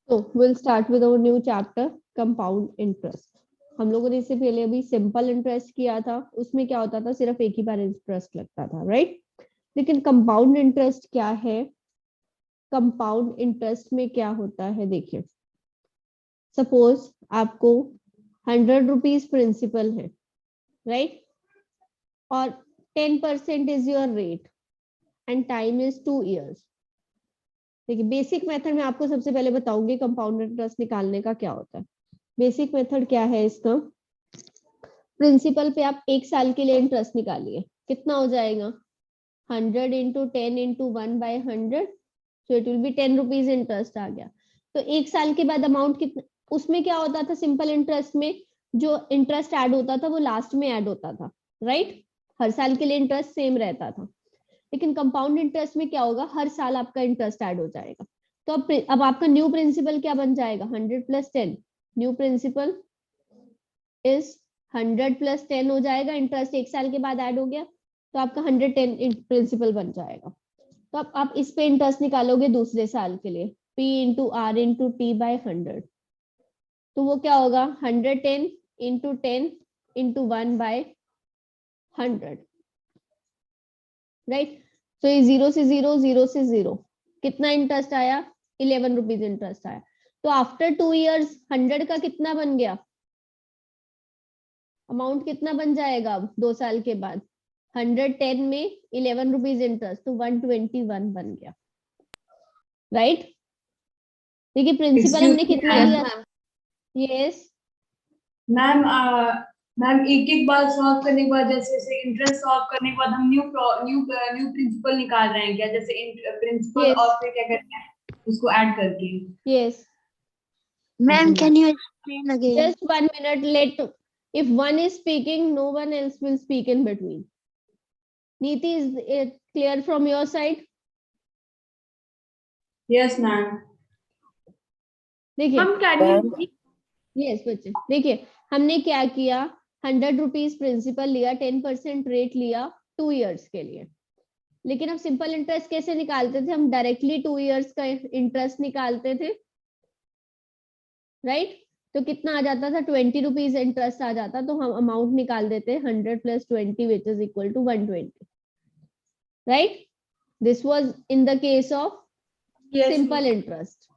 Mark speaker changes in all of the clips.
Speaker 1: तो will start with our new chapter compound interest. हम लोगों ने इससे पहले अभी सिंपल इंटरेस्ट किया था, उसमें क्या होता था, सिर्फ एक ही बार इंटरेस्ट लगता था, राइट। लेकिन कंपाउंड इंटरेस्ट क्या है? कंपाउंड इंटरेस्ट में क्या होता है, देखिए सपोज आपको 100 रुपीज प्रिंसिपल है, राइट, और 10% is your rate and time is 2 years। देखिए बेसिक मेथड में आपको सबसे पहले बताऊंगी कंपाउंड इंटरेस्ट निकालने का क्या होता है। बेसिक मेथड क्या है इसका? प्रिंसिपल पे आप 1 साल के लिए इंटरेस्ट निकालिए, कितना हो जाएगा? 100 इंटू 10 इंटू 1/100, तो it will be 10 rupees interest आ गया। तो 1 साल के बाद अमाउंट कितना? उसमें क्या होता था, सिंपल इंटरेस्ट में जो इंटरेस्ट ऐड होता था वो लास्ट में ऐड होता था, राइट। हर साल के लिए इंटरेस्ट सेम रहता था। लेकिन कंपाउंड इंटरेस्ट में क्या होगा, हर साल आपका इंटरेस्ट ऐड हो जाएगा। तो अब आपका न्यू प्रिंसिपल क्या बन जाएगा? 100 + 10। न्यू प्रिंसिपल इज 100 + 10 हो जाएगा, इंटरेस्ट 1 साल के बाद ऐड हो गया, तो आपका 110 प्रिंसिपल बन जाएगा। तो अब आप इस पे इंटरेस्ट निकालोगे दूसरे साल के लिए, P into R into T/100। तो वो क्या होगा? 110 इंटू 10 इंटू 1/100, राइट। तो ये 0 से 0, 0 से 0, कितना इंटरेस्ट आया? 11 रुपीज इंटरेस्ट आया। तो आफ्टर 2 years 100 का कितना बन गया? अमाउंट कितना बन जाएगा अब 2 साल के बाद? 110 में 11 रुपीज इंटरेस्ट, तो 121 बन गया, राइट। देखिए प्रिंसिपल हमने कितना लिया? यस
Speaker 2: मैम मैम एक एक बार सॉल्व करने के बाद, जैसे जैसे इंटरेस्ट सॉल्व करने के बाद हम न्यू न्यू न्यू प्रिंसिपल निकाल रहे हैं क्या? जैसे प्रिंसिपल और फिर क्या करते हैं उसको ऐड करके।
Speaker 1: Yes
Speaker 3: Ma'am, can you explain again?
Speaker 1: just 1 minute, let if one is speaking no one else will speak in between. Neeti, is it clear from your side?
Speaker 2: Yes ma'am.
Speaker 1: देखिए
Speaker 2: हम can
Speaker 1: yes बच्चे, देखिए हमने क्या किया, 100 rupees principal लिया, 10% rate लिया 2 years के लिए। लेकिन अब सिंपल इंटरेस्ट कैसे निकालते थे? हम डायरेक्टली 2 years का इंटरेस्ट निकालते थे, राइट। तो कितना आ जाता था? 20 रुपीज इंटरेस्ट आ जाता, तो हम अमाउंट निकाल देते 100 + 20 which is equal to 120, right. This was in the case of simple interest.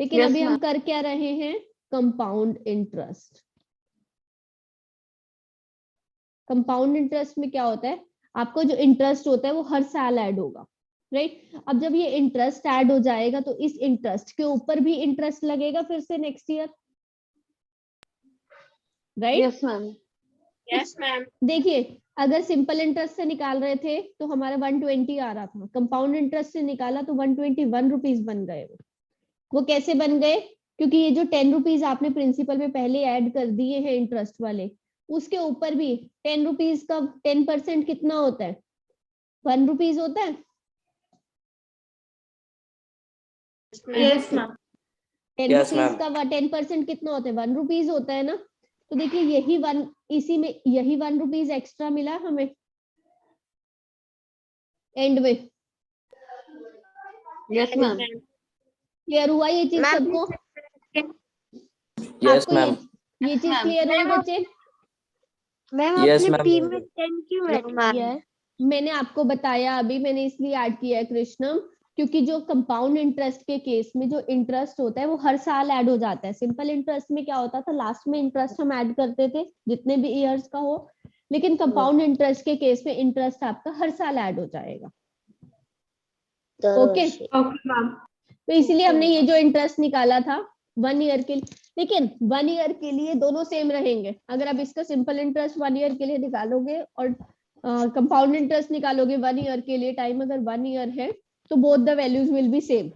Speaker 1: लेकिन अभी हम कर क्या रहे हैं? Compound interest. कंपाउंड इंटरेस्ट में क्या होता है, आपको जो इंटरेस्ट होता है वो हर साल ऐड होगा, राइट। अब जब ये इंटरेस्ट ऐड हो जाएगा तो इस इंटरेस्ट के ऊपर भी इंटरेस्ट लगेगा फिर से next year, right.
Speaker 3: Yes, ma'am.
Speaker 2: Yes ma'am.
Speaker 1: देखिए अगर सिंपल इंटरेस्ट से निकाल रहे थे तो हमारा 120 आ रहा था, कंपाउंड इंटरेस्ट से निकाला तो 121 रुपीज बन गए। वो कैसे बन गए? क्योंकि ये जो 10 रुपीज आपने प्रिंसिपल में पहले ऐड कर दिए हैं इंटरेस्ट वाले, उसके ऊपर भी 10 रुपीज का 10% कितना होता है? 1 रुपीज होता है।
Speaker 2: Yes ma'am.
Speaker 1: 10 रुपीज का 10% कितना होता है? 1 रुपीज होता है ना। तो देखिए यही 1, इसी में यही 1 रुपीज एक्स्ट्रा मिला हमें एंड में।
Speaker 3: Yes, ma'am.
Speaker 1: क्लियर हुआ ये चीज सबको?
Speaker 4: यस
Speaker 1: आपको
Speaker 4: मैम।
Speaker 1: ये चीज क्लियर हुई बच्चे?
Speaker 3: मैम
Speaker 4: Yes,
Speaker 3: आपने
Speaker 4: ma'am.
Speaker 3: P में 10 क्यों ऐड किया है?
Speaker 1: मैंने आपको बताया अभी, मैंने इसलिए ऐड किया है कृष्णम, क्योंकि जो कंपाउंड इंटरेस्ट के केस में जो इंटरेस्ट होता है वो हर साल ऐड हो जाता है। सिंपल इंटरेस्ट में क्या होता था, लास्ट में इंटरेस्ट हम ऐड करते थे जितने भी ईयर्स का हो, लेकिन कंपाउंड इंटरेस्ट के केस में इंटरेस्ट आपका हर साल ऐड हो जाएगा। Okay
Speaker 2: ma'am.
Speaker 1: तो इसीलिए हमने ये जो इंटरेस्ट निकाला था 1 ईयर के लिए, लेकिन 1 ईयर के लिए दोनों सेम रहेंगे। अगर आप इसका सिंपल इंटरेस्ट 1 ईयर के लिए निकालोगे और कंपाउंड इंटरेस्ट निकालोगे 1 ईयर के लिए, टाइम अगर 1 ईयर है तो both the values will be same.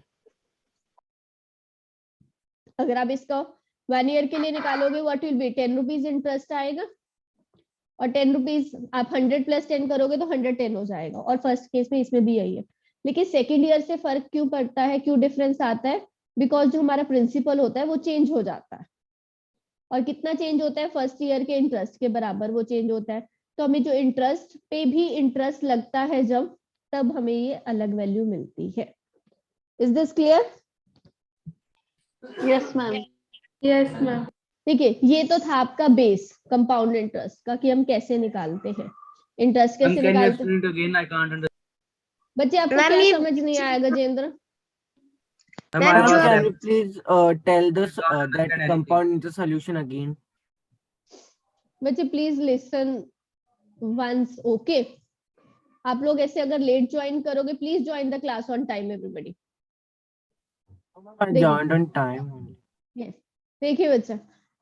Speaker 1: अगर आप इसका 1 ईयर के लिए निकालोगे what will be 10 rupees interest आएगा, और 10 रुपीज आप 100 + 10 करोगे तो 110 हो जाएगा, और फर्स्ट केस में इसमें भी यही है। लेकिन सेकेंड ईयर से फर्क क्यों पड़ता है, क्यों डिफरेंस आता है? बिकॉज जो हमारा प्रिंसिपल होता है वो चेंज हो जाता है, और कितना चेंज होता है? फर्स्ट ईयर के इंटरेस्ट के बराबर वो चेंज होता है। तो हमें जो इंटरेस्ट पे भी इंटरेस्ट लगता है जब, तब हमें ये अलग वैल्यू मिलती है। Is this clear?
Speaker 2: Yes ma'am. Yes ma'am.
Speaker 1: देखिए ये तो था आपका बेस कंपाउंड इंटरेस्ट का कि हम कैसे निकालते हैं इंटरेस्ट, कैसे निकालते हैं।
Speaker 4: again? I can't understand.
Speaker 1: बच्चे आपको
Speaker 3: मैम
Speaker 1: क्या
Speaker 3: ये
Speaker 1: समझ नहीं आया गजेंद्र?
Speaker 3: मैम जो
Speaker 5: Can you please tell this
Speaker 4: Can't
Speaker 5: that
Speaker 4: understand anything.
Speaker 5: compound into solution again?
Speaker 1: बच्चे प्लीज लिसन वंस, ओके? आप लोग ऐसे अगर लेट ज्वाइन करोगे, please join the class on time everybody.
Speaker 5: I joined on time only.
Speaker 1: Yes, देखिए बच्चा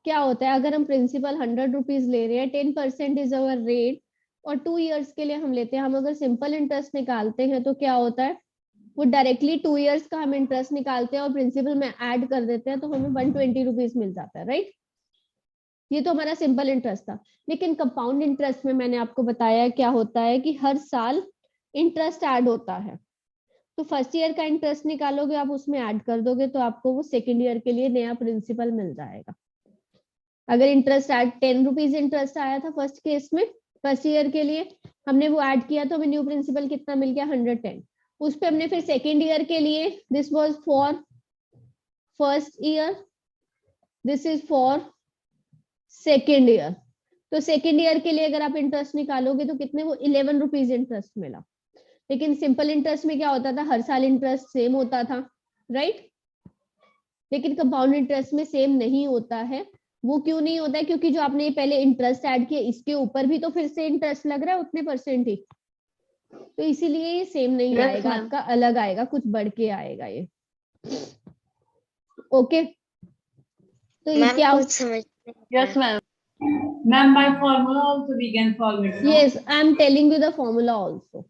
Speaker 1: क्या होता है, अगर हम प्रिंसिपल 100 रुपीज ले रहे हैं, 10% इज अवर रेट और 2 इयर्स के लिए हम लेते हैं। हम अगर सिंपल इंटरेस्ट निकालते हैं तो क्या होता है, वो डायरेक्टली 2 इयर्स का हम इंटरेस्ट निकालते हैं और प्रिंसिपल में ऐड कर देते हैं, तो हमें 120 रुपीज मिल जाता है, राइट? ये तो हमारा सिंपल इंटरेस्ट था। लेकिन कंपाउंड इंटरेस्ट में मैंने आपको बताया क्या होता है कि हर साल इंटरेस्ट ऐड होता है। तो फर्स्ट ईयर का इंटरेस्ट निकालोगे आप, उसमें ऐड कर दोगे तो आपको वो सेकेंड ईयर के लिए नया प्रिंसिपल मिल जाएगा। अगर इंटरेस्ट ऐड 10 रुपीज इंटरेस्ट आया था फर्स्ट केस में, फर्स्ट ईयर के लिए हमने वो ऐड किया तो हमें न्यू प्रिंसिपल कितना मिल गया, 110। उस पे हमने फिर सेकेंड ईयर के लिए, this was for first year, this is for second year. तो सेकेंड ईयर के लिए अगर आप इंटरेस्ट निकालोगे तो कितने, वो 11 रुपीज इंटरेस्ट मिला। लेकिन सिंपल इंटरेस्ट में क्या होता था, हर साल इंटरेस्ट सेम होता था, राइट? लेकिन कंपाउंड इंटरेस्ट में सेम नहीं होता है। वो क्यों नहीं होता है? क्योंकि जो आपने पहले इंटरेस्ट ऐड किया इसके ऊपर भी तो फिर से इंटरेस्ट लग रहा है उतने परसेंट ही, तो इसीलिए ये सेम नहीं
Speaker 2: Yes,
Speaker 1: आएगा,
Speaker 2: ma'am.
Speaker 1: आपका अलग आएगा, कुछ बढ़ के आएगा ये। ओके, तो ये
Speaker 3: मैम
Speaker 1: क्या,
Speaker 3: कुछ समझ नहीं
Speaker 2: Yes ma'am. Ma'am, by formula also we can solve it. no?
Speaker 1: Yes I am telling you the formula also.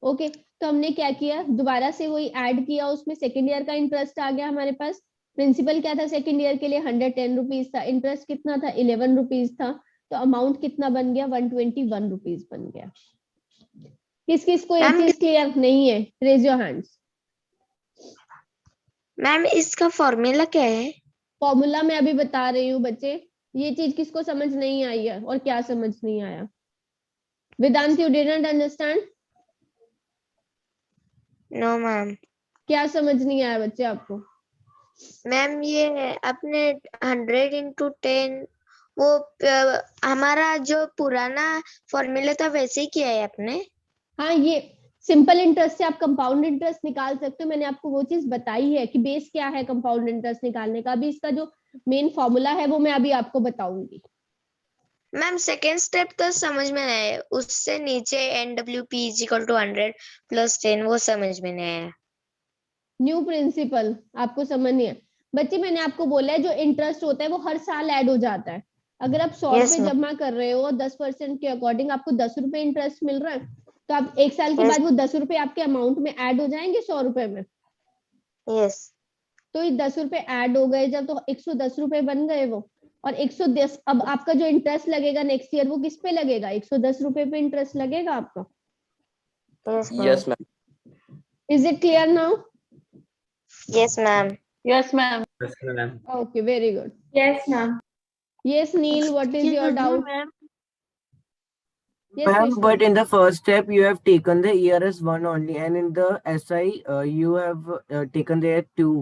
Speaker 1: Okay, तो हमने क्या किया, दोबारा से वही ऐड किया, उसमें सेकेंड ईयर का इंटरेस्ट आ गया हमारे पास। प्रिंसिपल क्या था सेकेंड ईयर के लिए, 110 रुपीज था, इंटरेस्ट कितना था, 11 रुपीज था, तो अमाउंट कितना बन गया, 121 रुपीज बन गया। किस किस को ये
Speaker 3: मैम,
Speaker 1: चीज क्लियर नहीं है, रेज योर हैंड्स।
Speaker 3: मैम इसका फॉर्मूला क्या है?
Speaker 1: फॉर्मूला मैं अभी बता रही हूँ बच्चे, ये चीज किसको समझ नहीं आई है और क्या समझ नहीं आया? Vedant, you didn't understand?
Speaker 3: No ma'am.
Speaker 1: क्या समझ नहीं आया बच्चे आपको?
Speaker 3: मैम ये अपने 100 into 10 वो हमारा जो पुराना फॉर्मूला था वैसे ही किया है आपने?
Speaker 1: हाँ, ये सिंपल इंटरेस्ट से आप कंपाउंड इंटरेस्ट निकाल सकते हो। मैंने आपको वो चीज बताई है कि बेस क्या है कंपाउंड इंटरेस्ट निकालने का। अभी इसका जो मेन फॉर्मूला है वो मैं अभी आपको बताऊंगी।
Speaker 3: मैम सेकेंड स्टेप तो समझ में आया, उससे नीचे NWP is equal to 100 plus 10 वो समझ में नहीं आया।
Speaker 1: न्यू प्रिंसिपल आपको समझ नहीं है बच्चे। मैंने आपको बोला है जो इंटरेस्ट होता है वो हर साल ऐड हो जाता है। अगर आप 100
Speaker 3: Yes,
Speaker 1: रुपए
Speaker 3: ma'am.
Speaker 1: जमा कर रहे हो 10% के अकॉर्डिंग, आपको 10 रुपए इंटरेस्ट मिल रहा है, तो आप एक साल के
Speaker 3: Yes.
Speaker 1: बाद वो 10 रुपए आपके अमाउंट में ऐड हो जाएंगे 100 रुपए में।
Speaker 3: यस
Speaker 1: तो ये 10 रुपए ऐड हो गए जब, तो 110 रुपए बन गए वो। और 110 अब आपका जो इंटरेस्ट लगेगा नेक्स्ट ईयर वो किस पे लगेगा, 110 रुपए पे इंटरेस्ट लगेगा आपका।
Speaker 3: Yes
Speaker 4: Yes, ma'am.
Speaker 1: Is it clear now?
Speaker 3: Yes ma'am.
Speaker 2: Yes ma'am.
Speaker 4: Yes, ma'am.
Speaker 1: Okay, very good.
Speaker 2: Yes ma'am.
Speaker 1: Yes Neel, what is your doubt? Yes,
Speaker 5: Ma'am,
Speaker 1: Krishna.
Speaker 5: but in the first step you have taken the year as one only, and in the SI you have taken the year two.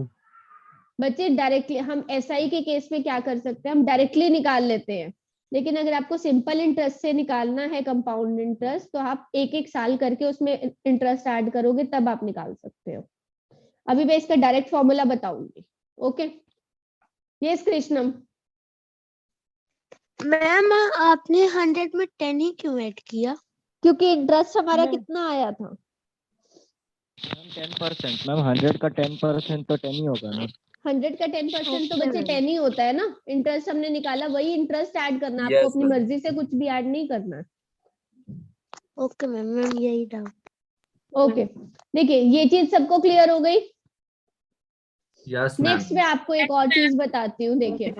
Speaker 1: बच्चे directly हम SI के case में क्या कर सकते हैं, हम directly निकाल लेते हैं। लेकिन अगर आपको सिंपल इंटरेस्ट से निकालना है कंपाउंड इंटरेस्ट, तो आप एक एक साल करके उसमें इंटरेस्ट ऐड करोगे तब आप निकाल सकते हो। अभी मैं इसका डायरेक्ट फॉर्मूला बताऊंगी। ओके, यस कृष्णम।
Speaker 3: मैम आपने 100 में 10 ही क्यों ऐड किया?
Speaker 1: क्योंकि इंटरेस्ट हमारा
Speaker 2: नहीं।
Speaker 1: कितना आया था,
Speaker 6: 10%। मैम 100 का 10% तो 10 ही होगा ना।
Speaker 1: 100 का 10% तो
Speaker 3: Okay,
Speaker 1: बच्चे
Speaker 3: ma'am.
Speaker 1: 10 ही होता है ना। इंटरेस्ट हमने निकाला वही इंटरेस्ट ऐड करना, आपको
Speaker 4: Yes,
Speaker 1: अपनी
Speaker 4: ma'am.
Speaker 1: मर्जी से कुछ भी ऐड नहीं करना।
Speaker 3: ओके मैम, मैम यही डाउट।
Speaker 1: ओके, देखिए ये चीज सबको क्लियर हो गई।
Speaker 4: Yes, ma'am.
Speaker 1: नेक्स्ट मैं आपको एक और चीज बताती हूँ। देखिए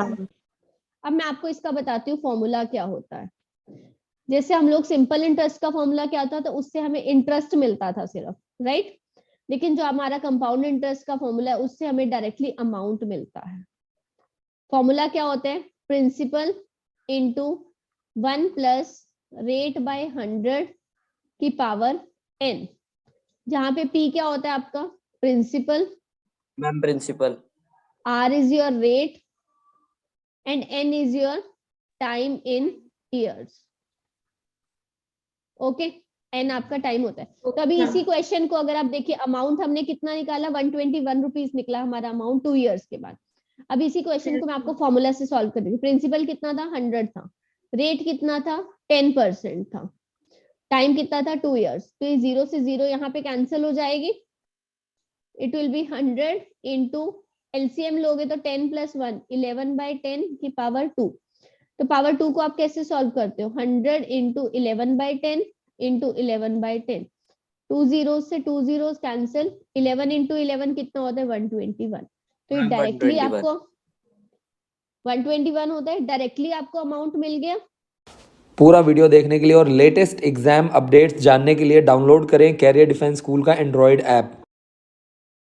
Speaker 1: अब मैं आपको इसका बताती हूँ फॉर्मूला क्या होता है। जैसे हम लोग सिंपल इंटरेस्ट का फॉर्मूला क्या था, तो उससे हमें इंटरेस्ट मिलता था सिर्फ, राइट? लेकिन जो हमारा कंपाउंड इंटरेस्ट का फॉर्मूला है उससे हमें डायरेक्टली अमाउंट मिलता है। फॉर्मूला क्या होता है, principal into 1 plus rate by 100 की पावर n, जहां पे p क्या होता है आपका, principal,
Speaker 4: Ma'am, principal.
Speaker 1: R is your rate and N is your time in years. Okay, n आपका टाइम होता है. तो अभी इसी क्वेश्चन को अगर आप देखिए, अमाउंट हमने कितना निकाला, 121 रुपीज निकला हमारा अमाउंट 2 इयर्स के बाद. अब इसी क्वेश्चन को मैं आपको फॉर्मूला से सॉल्व कर दूंगी. प्रिंसिपल कितना था, 100 था. रेट कितना था, 10% था. टाइम कितना था, 2 इयर्स. तो ये 0 से 0 यहाँ पे कैंसिल हो जाएगी. It will B 100 into LCM लोगे तो 10 + 1 11/10 की पावर 2. तो पावर 2 को आप कैसे सॉल्व करते हो, 100 इंटू 11/10 इंटू 11/10. 2 zeros से 2 zeros कैंसिल. 11 इंटू 11 कितना होता है, 121. तो ये डायरेक्टली आपको 121 होता है. डायरेक्टली आपको अमाउंट मिल गया.
Speaker 7: पूरा वीडियो देखने के लिए और लेटेस्ट एग्जाम अपडेट्स जानने के लिए डाउनलोड करें कैरियर डिफेंस स्कूल का एंड्रॉयड ऐप.